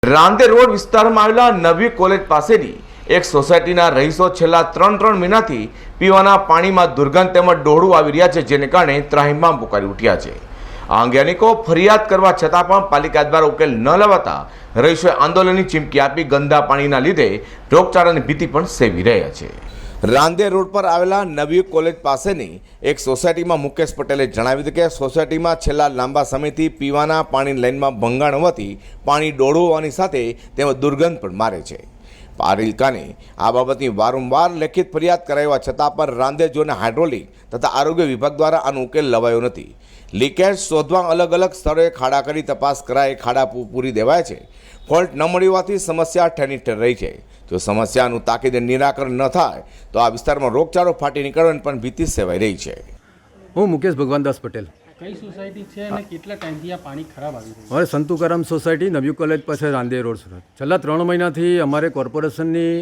Rander road વિસ્તારમાં આવેલા નવી કોલેજ પાસેની એક સોસાયટીના રહીશો છેલ્લા ત્રણ મહિનાથી પીવાના પાણીમાં દુર્ગંધ તેમજ ડોળું આવી રહ્યા છે, જેને કારણે ત્રાહિમામ પુકારી ઉઠ્યા છે। આ અંગે અનેકો ફરિયાદ કરવા છતાં પણ પાલિકા દ્વારા ઉકેલ ન લેવાતા રહીશોએ આંદોલનની ચીમકી આપી ગંદા પાણીના લીધે રોગચાળાની ભીતિ પણ સેવી રહ્યા છે। રાંદેર રોડ પર આવેલા નવી કોલેજ પાસેની એક સોસાયટીમાં મુકેશ પટેલે જણાવ્યું હતું કે સોસાયટીમાં છેલ્લા લાંબા સમયથી પીવાના પાણીની લાઇનમાં ભંગાણ હોવાથી પાણી ડોળું હોવાની સાથે તેમાં દુર્ગંધ પણ મારે છે। પાલિકાને આ બાબતની વારંવાર લેખિત ફરિયાદ કરાવવા છતાં પણ રાંદેર ઝોનના હાઇડ્રોલિક તથા આરોગ્ય વિભાગ દ્વારા આનો ઉકેલ લવાયો નથી। લીકેજ શોધવા અલગ અલગ સ્થળોએ ખાડા કરી તપાસ કરાઈ ખાડા પૂરી દેવાય છે। ફોલ્ટ ન મળી હોવાથી સમસ્યા ઠેરની ઠેર રહી છે। જો સમસ્યાનું તાકીદે નિરાકરણ ન થાય તો આ વિસ્તારમાં રોગચાળો ફાટી નીકળવાની પણ ભીતિ સેવાઈ રહી છે। હું મુકેશ ભગવાનદાસ પટેલ। કઈ સોસાયટી છે અને કેટલા ટાઈમથી આ પાણી ખરાબ આવી રહ્યું હવે સંતુકારામ સોસાયટી નવી કોલેજ પાસે રાંદેર રોડ સુરત। છેલ્લા 3 મહિનાથી અમારે કોર્પોરેશનની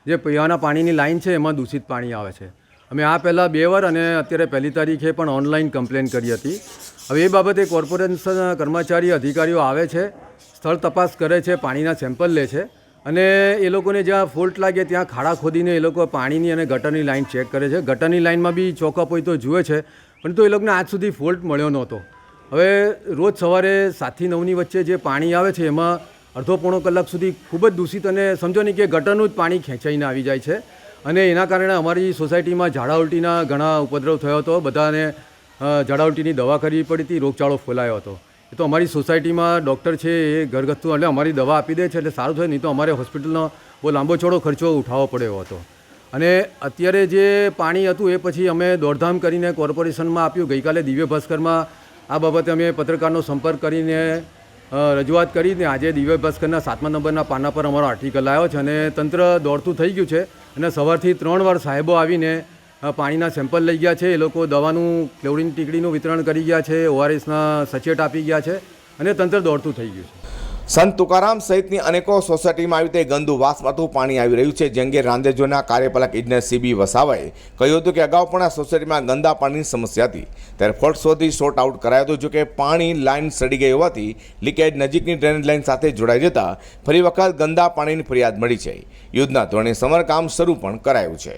જે પીવાના પાણીની લાઈન છે એમાં દૂષિત પાણી આવે છે। અમે આ પહેલાં 2 વાર અને અત્યારે 1લી તારીખે પણ ઓનલાઈન કમ્પ્લેન કરી હતી। હવે એ બાબતે કોર્પોરેશન કર્મચારી અધિકારીઓ આવે છે, સ્થળ તપાસ કરે છે, પાણીના સેમ્પલ લે છે અને એ લોકોને જ્યાં ફોલ્ટ લાગે ત્યાં ખાડા ખોદીને એ લોકો પાણીની અને ગટરની લાઈન ચેક કરે છે। ગટરની લાઈનમાં બી ચોકઅપ હોય તો જુએ છે, પરંતુ એ લોકોને આજ સુધી ફોલ્ટ મળ્યો નહોતો। હવે રોજ સવારે 7 થી 9ની વચ્ચે જે પાણી આવે છે એમાં અડધો પોણો કલાક સુધી ખૂબ જ દૂષિત અને સમજો નહીં કે ગટરનું જ પાણી ખેંચાઈને આવી જાય છે અને એના કારણે અમારી સોસાયટીમાં ઝાડા ઉલટીના ઘણા ઉપદ્રવ થયો હતો। બધાને ઝાડા ઉલટીની દવા કરવી પડી હતી, રોગચાળો ફેલાયો હતો। એ તો અમારી સોસાયટીમાં ડૉક્ટર છે એ ઘરગથ્થુ એટલે અમારી દવા આપી દે છે એટલે સારું થાય, નહીં તો અમારે હોસ્પિટલનો બહુ લાંબો ચોડો ખર્ચો ઉઠાવવો પડ્યો હતો। અને અત્યારે જે પાણી હતું એ પછી અમે દોડધામ કરીને કોર્પોરેશનમાં આપ્યું। ગઈકાલે દિવ્ય ભાસ્કરમાં આ બાબતે અમે પત્રકારનો સંપર્ક કરીને રજૂઆત કરીને આજે દિવ્ય ભાસ્કરના 7મા નંબરના પાના પર અમારો આર્ટિકલ આવ્યો છે અને તંત્ર દોડતું થઈ ગયું છે અને સવારથી 3 વાર સાહેબો આવીને પાણીના સેમ્પલ લઈ ગયા છે। એ લોકો દવાનું ક્લોરીન ટીકડીનું વિતરણ કરી ગયા છે, ORSના સચેટ આપી ગયા છે અને તંત્ર દોડતું થઈ ગયું છે। સંત તુકારામ સહિતની અનેકો સોસાયટીમાં આવી રીતે ગંદુ વાસમાતું પાણી આવી રહ્યું છે, જે અંગે રાંદેર ઝોનના કાર્યપાલક ઇજનેર CB વસાવાએ કહ્યું હતું કે અગાઉ પણ આ સોસાયટીમાં ગંદા પાણીની સમસ્યા હતી, ત્યારે ફોલ્ટ શોધી શોર્ટ આઉટ કરાયો હતો। જોકે પાણી લાઇન સડી ગઈ હોવાથી લીકેજ નજીકની ડ્રેનેજ લાઇન સાથે જોડાઈ જતા ફરી વખત ગંદા પાણીની ફરિયાદ મળી છે। યુદ્ધના ધોરણે સમારકામ શરૂ પણ કરાયું છે।